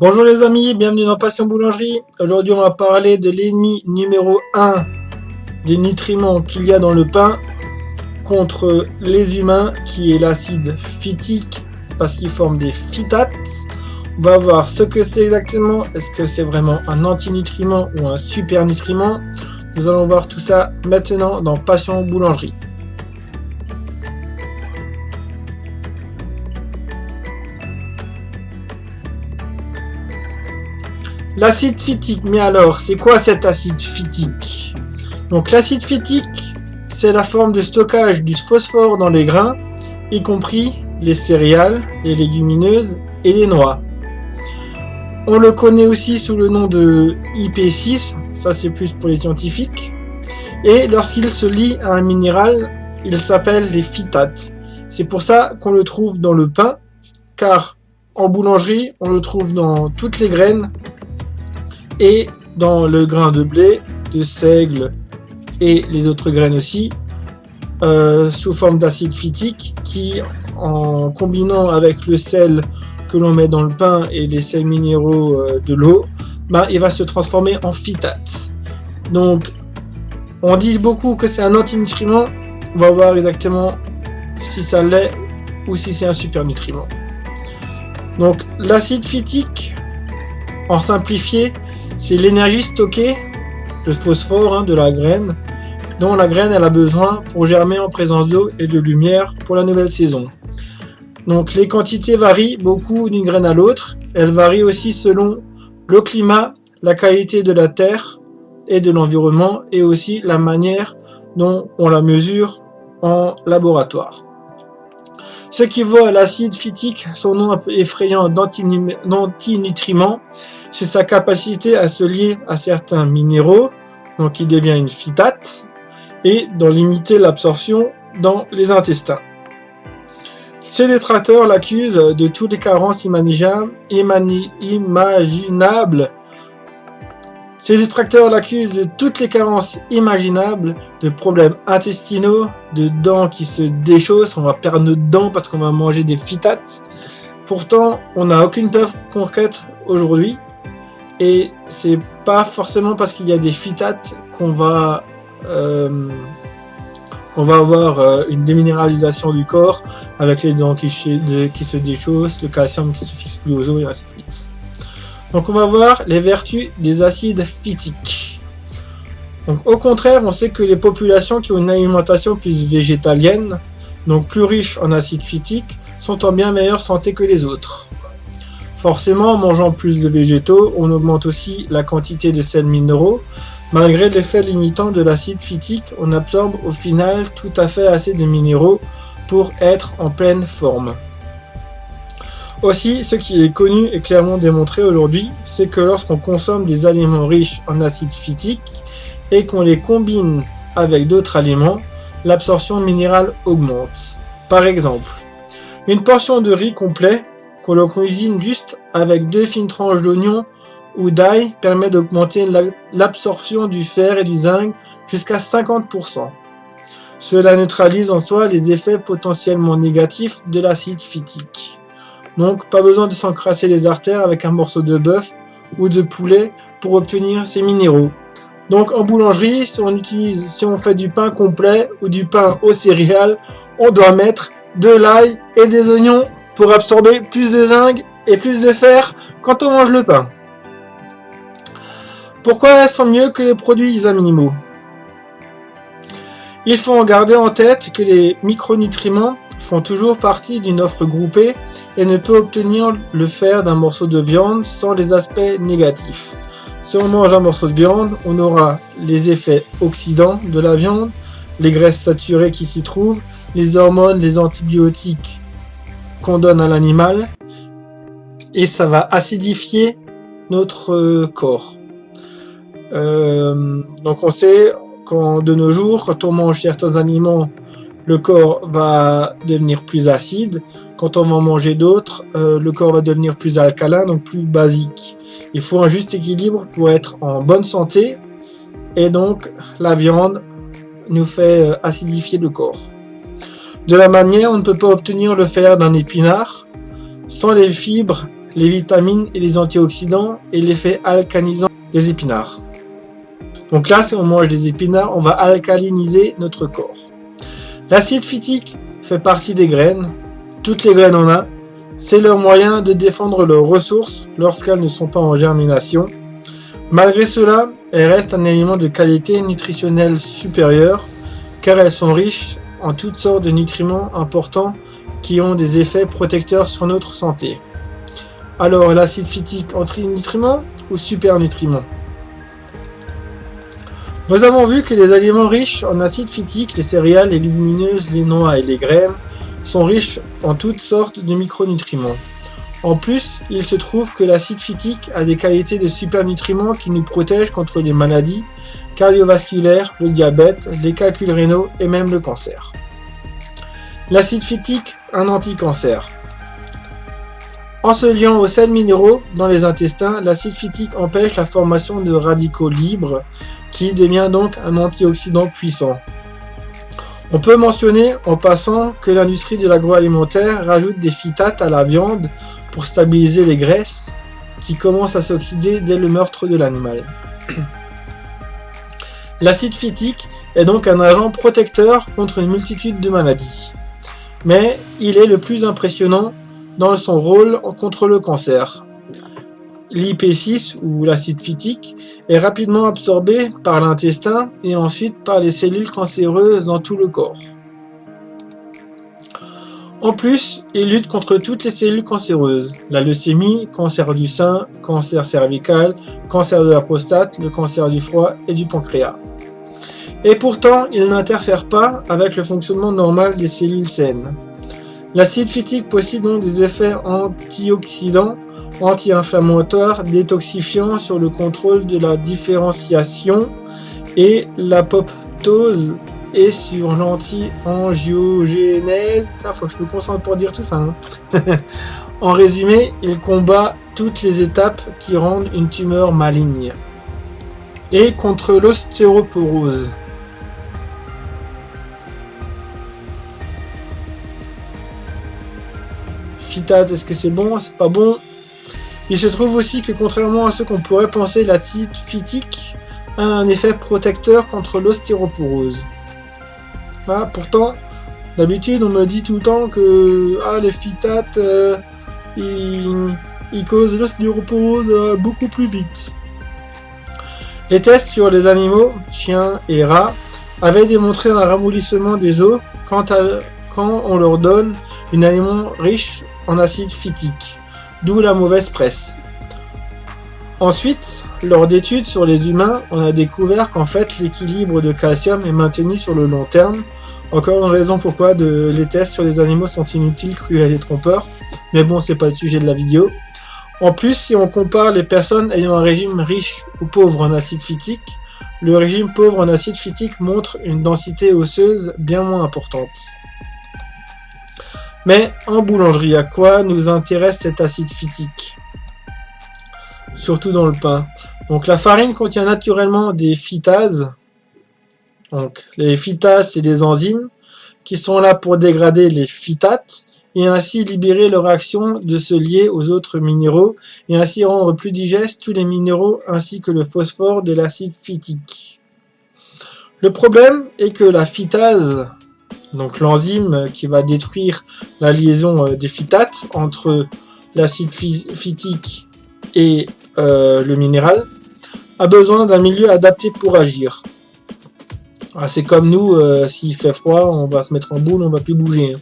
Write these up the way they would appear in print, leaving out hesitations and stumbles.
Bonjour les amis, bienvenue dans Passion Boulangerie. Aujourd'hui on va parler de l'ennemi numéro 1 des nutriments qu'il y a dans le pain contre les humains, qui est l'acide phytique, parce qu'il forme des phytates. On va voir ce que c'est exactement, est-ce que c'est vraiment un antinutriment ou un super nutriment. Nous allons voir tout ça maintenant dans Passion Boulangerie. L'acide phytique, mais alors, c'est quoi cet acide phytique? Donc l'acide phytique, c'est la forme de stockage du phosphore dans les grains, y compris les céréales, les légumineuses et les noix. On le connaît aussi sous le nom de IP6, ça c'est plus pour les scientifiques, et lorsqu'il se lie à un minéral, il s'appelle les phytates. C'est pour ça qu'on le trouve dans le pain, car en boulangerie, on le trouve dans toutes les graines, et dans le grain de blé, de seigle et les autres graines aussi, sous forme d'acide phytique qui, en combinant avec le sel que l'on met dans le pain et les sels minéraux de l'eau, il va se transformer en phytate. Donc on dit beaucoup que c'est un antinutriment, on va voir exactement si ça l'est ou si c'est un super nutriment. Donc l'acide phytique, en simplifié, c'est l'énergie stockée, le phosphore de la graine, dont la graine elle a besoin pour germer en présence d'eau et de lumière pour la nouvelle saison. Donc les quantités varient beaucoup d'une graine à l'autre. Elles varient aussi selon le climat, la qualité de la terre et de l'environnement, et aussi la manière dont on la mesure en laboratoire. Ce qui vaut à l'acide phytique son nom un peu effrayant d'antinutriment, c'est sa capacité à se lier à certains minéraux, donc il devient une phytate, et d'en limiter l'absorption dans les intestins. Ses détracteurs l'accusent de toutes les carences imaginables. Ses détracteurs l'accusent de toutes les carences imaginables, de problèmes intestinaux, de dents qui se déchaussent, on va perdre nos dents parce qu'on va manger des phytates. Pourtant, on n'a aucune preuve concrète aujourd'hui, et c'est pas forcément parce qu'il y a des phytates qu'on va avoir une déminéralisation du corps avec les dents qui se déchaussent, le calcium qui se fixe plus aux os et ainsi de suite. Donc on va voir les vertus des acides phytiques. Donc au contraire, on sait que les populations qui ont une alimentation plus végétalienne, donc plus riche en acides phytiques, sont en bien meilleure santé que les autres. Forcément, en mangeant plus de végétaux, on augmente aussi la quantité de sels minéraux. Malgré l'effet limitant de l'acide phytique, on absorbe au final tout à fait assez de minéraux pour être en pleine forme. Aussi, ce qui est connu et clairement démontré aujourd'hui, c'est que lorsqu'on consomme des aliments riches en acide phytique et qu'on les combine avec d'autres aliments, l'absorption minérale augmente. Par exemple, une portion de riz complet qu'on cuisine juste avec 2 fines tranches d'oignon ou d'ail permet d'augmenter l'absorption du fer et du zinc jusqu'à 50%. Cela neutralise en soi les effets potentiellement négatifs de l'acide phytique. Donc pas besoin de s'encrasser les artères avec un morceau de bœuf ou de poulet pour obtenir ces minéraux. Donc en boulangerie, si on fait du pain complet ou du pain aux céréales, on doit mettre de l'ail et des oignons pour absorber plus de zinc et plus de fer quand on mange le pain. Pourquoi elles sont mieux que les produits animaux? Il faut en garder en tête que les micronutriments font toujours partie d'une offre groupée et ne peut obtenir le fer d'un morceau de viande sans les aspects négatifs. Si on mange un morceau de viande, on aura les effets oxydants de la viande, les graisses saturées qui s'y trouvent, les hormones, les antibiotiques qu'on donne à l'animal, et ça va acidifier notre corps. Donc on sait qu'en de nos jours, quand on mange certains aliments, le corps va devenir plus acide. Quand on va en manger d'autres, le corps va devenir plus alcalin, donc plus basique. Il faut un juste équilibre pour être en bonne santé, et donc la viande nous fait acidifier le corps. De la manière, on ne peut pas obtenir le fer d'un épinard sans les fibres les vitamines et les antioxydants et l'effet alcanisant des épinards. Donc là, si on mange des épinards, on va alcaliniser notre corps. L'acide phytique fait partie des graines. Toutes les graines en ont. C'est leur moyen de défendre leurs ressources lorsqu'elles ne sont pas en germination. Malgré cela, elles restent un aliment de qualité nutritionnelle supérieure car elles sont riches en toutes sortes de nutriments importants qui ont des effets protecteurs sur notre santé. Alors, l'acide phytique anti-nutriment ou super-nutriment? Nous avons vu que les aliments riches en acide phytique, les céréales, les légumineuses, les noix et les graines, sont riches en toutes sortes de micronutriments. En plus, il se trouve que l'acide phytique a des qualités de supernutriments qui nous protègent contre les maladies cardiovasculaires, le diabète, les calculs rénaux et même le cancer. L'acide phytique, un anti-cancer. En se liant aux sels minéraux dans les intestins, l'acide phytique empêche la formation de radicaux libres qui devient donc un antioxydant puissant. On peut mentionner en passant que l'industrie de l'agroalimentaire rajoute des phytates à la viande pour stabiliser les graisses qui commencent à s'oxyder dès le meurtre de l'animal. L'acide phytique est donc un agent protecteur contre une multitude de maladies. Mais il est le plus impressionnant dans son rôle contre le cancer. L'IP6 ou l'acide phytique est rapidement absorbé par l'intestin et ensuite par les cellules cancéreuses dans tout le corps. En plus, il lutte contre toutes les cellules cancéreuses, la leucémie, cancer du sein, cancer cervical, cancer de la prostate, le cancer du foie et du pancréas. Et pourtant, il n'interfère pas avec le fonctionnement normal des cellules saines. L'acide phytique possède donc des effets antioxydants, anti-inflammatoires, détoxifiants sur le contrôle de la différenciation et l'apoptose et sur l'anti-angiogénèse. Faut que je me concentre pour dire tout ça. En résumé, il combat toutes les étapes qui rendent une tumeur maligne. Et contre l'ostéoporose. Phytate, est-ce que c'est bon? C'est pas bon. Il se trouve aussi que contrairement à ce qu'on pourrait penser, l'acide phytique a un effet protecteur contre l'ostéoporose. Ah, pourtant, d'habitude on me dit tout le temps que les phytates ils causent l'ostéoporose beaucoup plus vite. Les tests sur les animaux, chiens et rats, avaient démontré un ramollissement des os quand on leur donne un aliment riche en acide phytique, d'où la mauvaise presse. Ensuite, lors d'études sur les humains, on a découvert qu'en fait l'équilibre de calcium est maintenu sur le long terme. Encore une raison pourquoi les tests sur les animaux sont inutiles, cruels et trompeurs. Mais bon, c'est pas le sujet de la vidéo. En plus, si on compare les personnes ayant un régime riche ou pauvre en acide phytique, le régime pauvre en acide phytique montre une densité osseuse bien moins importante. Mais en boulangerie, à quoi nous intéresse cet acide phytique? Surtout dans le pain. Donc la farine contient naturellement des phytases. Donc les phytases, c'est des enzymes qui sont là pour dégrader les phytates et ainsi libérer leur action de se lier aux autres minéraux et ainsi rendre plus digestes tous les minéraux ainsi que le phosphore de l'acide phytique. Le problème est que la phytase, donc l'enzyme qui va détruire la liaison des phytates entre l'acide phytique et le minéral, a besoin d'un milieu adapté pour agir. C'est comme nous, s'il fait froid, on va se mettre en boule, on va plus bouger.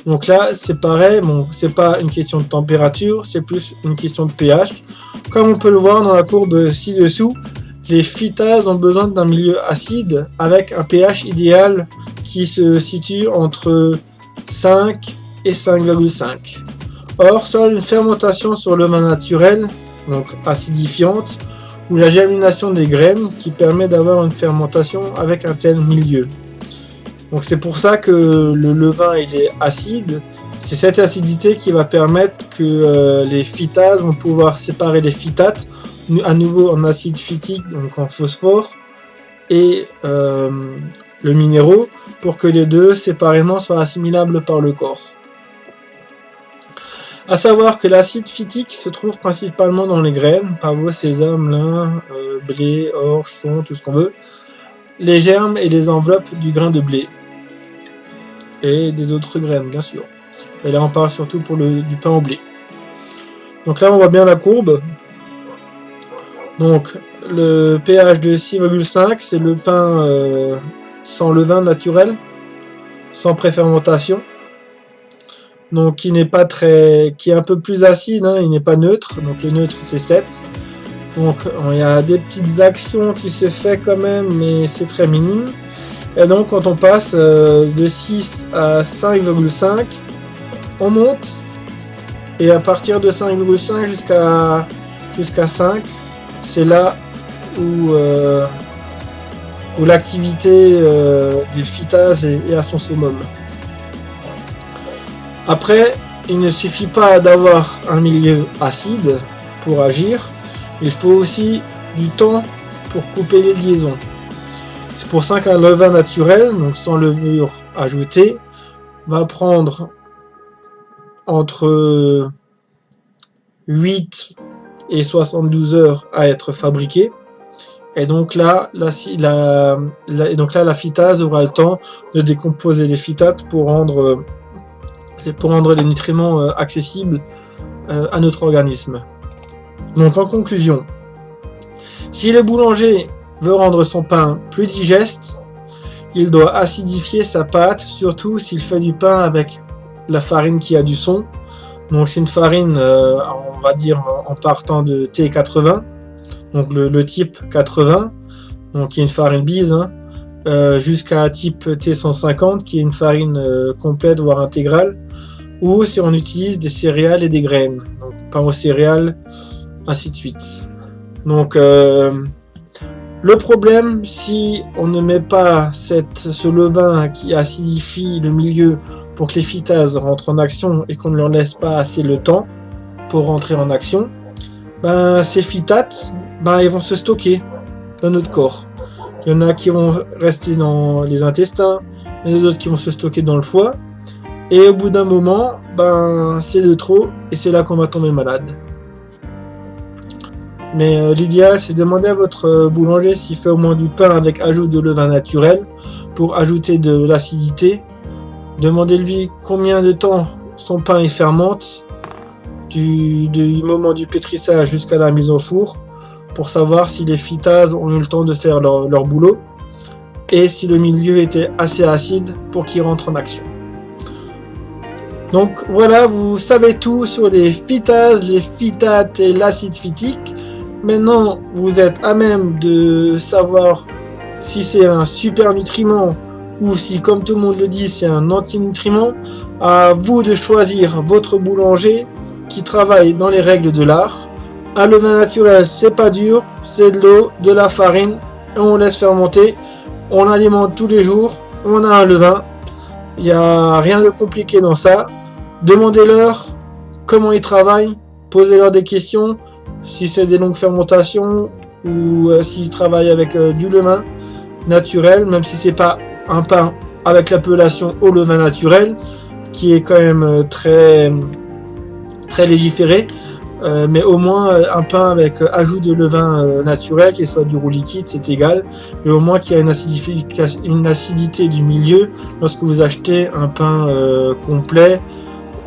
Donc là, c'est pareil, bon, c'est pas une question de température, c'est plus une question de pH. Comme on peut le voir dans la courbe ci-dessous, les phytases ont besoin d'un milieu acide avec un pH idéal qui se situe entre 5 et 5,5. Or, seule une fermentation sur le vin naturel, donc acidifiante, ou la germination des graines qui permet d'avoir une fermentation avec un tel milieu. Donc c'est pour ça que le levain il est acide. C'est cette acidité qui va permettre que les phytases vont pouvoir séparer les phytates à nouveau en acide phytique, donc en phosphore, et le minéraux pour que les deux séparément soient assimilables par le corps. À savoir que l'acide phytique se trouve principalement dans les graines, pavot, sésame, lin, blé, orge, son, tout ce qu'on veut, les germes et les enveloppes du grain de blé. Et des autres graines, bien sûr. Et là, on parle surtout pour du pain au blé. Donc là, on voit bien la courbe. Donc, le pH de 6,5, c'est le pain sans levain naturel, sans préfermentation. Donc, qui n'est pas qui est un peu plus acide, hein, il n'est pas neutre. Donc, le neutre, c'est 7. Donc, il y a des petites actions qui se font quand même, mais c'est très minime. Et donc, quand on passe de 6 à 5,5, on monte. Et à partir de 5,5 jusqu'à 5, c'est là où l'activité des phytases est à son summum. Après, il ne suffit pas d'avoir un milieu acide pour agir, il faut aussi du temps pour couper les liaisons. C'est pour ça qu'un levain naturel, donc sans levure ajoutée, va prendre entre 8 et 72 heures à être fabriqué. Et donc là, la phytase aura le temps de décomposer les phytates pour rendre les nutriments accessibles à notre organisme. Donc en conclusion, si le boulanger veut rendre son pain plus digeste, il doit acidifier sa pâte, surtout s'il fait du pain avec la farine qui a du son. Donc c'est une farine, on va dire en partant de T80, donc le type 80, donc qui est une farine bise, hein, jusqu'à type T150, qui est une farine complète voire intégrale, ou si on utilise des céréales et des graines, donc pain aux céréales, ainsi de suite. Donc le problème, si on ne met pas ce levain qui acidifie le milieu pour que les phytases rentrent en action et qu'on ne leur laisse pas assez le temps pour rentrer en action, ces phytates, ils vont se stocker dans notre corps. Il y en a qui vont rester dans les intestins, il y en a d'autres qui vont se stocker dans le foie, et au bout d'un moment, c'est de trop, et c'est là qu'on va tomber malade. Mais l'idéal, c'est de demander à votre boulanger s'il fait au moins du pain avec ajout de levain naturel pour ajouter de l'acidité. Demandez-lui combien de temps son pain fermente du moment du pétrissage jusqu'à la mise au four pour savoir si les phytases ont eu le temps de faire leur boulot et si le milieu était assez acide pour qu'ils rentrent en action. Donc voilà, vous savez tout sur les phytases, les phytates et l'acide phytique. Maintenant, vous êtes à même de savoir si c'est un super nutriment ou si, comme tout le monde le dit, c'est un anti-nutriment. À vous de choisir votre boulanger qui travaille dans les règles de l'art. Un levain naturel, c'est pas dur, c'est de l'eau, de la farine, et on laisse fermenter. On alimente tous les jours, on a un levain. Il n'y a rien de compliqué dans ça. Demandez-leur comment ils travaillent, posez-leur des questions. Si c'est des longues fermentations ou s'ils travaillent avec du levain naturel, même si c'est pas un pain avec l'appellation au levain naturel, qui est quand même très légiféré, mais au moins un pain avec ajout de levain naturel, qu'il soit dur ou liquide, c'est égal, mais au moins qu'il y a une acidité du milieu lorsque vous achetez un pain complet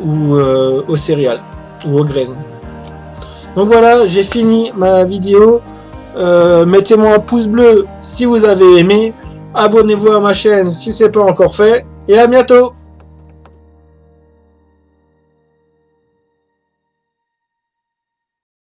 ou aux céréales ou aux graines. Donc voilà, j'ai fini ma vidéo. Mettez-moi un pouce bleu si vous avez aimé. Abonnez-vous à ma chaîne si ce n'est pas encore fait. Et à bientôt!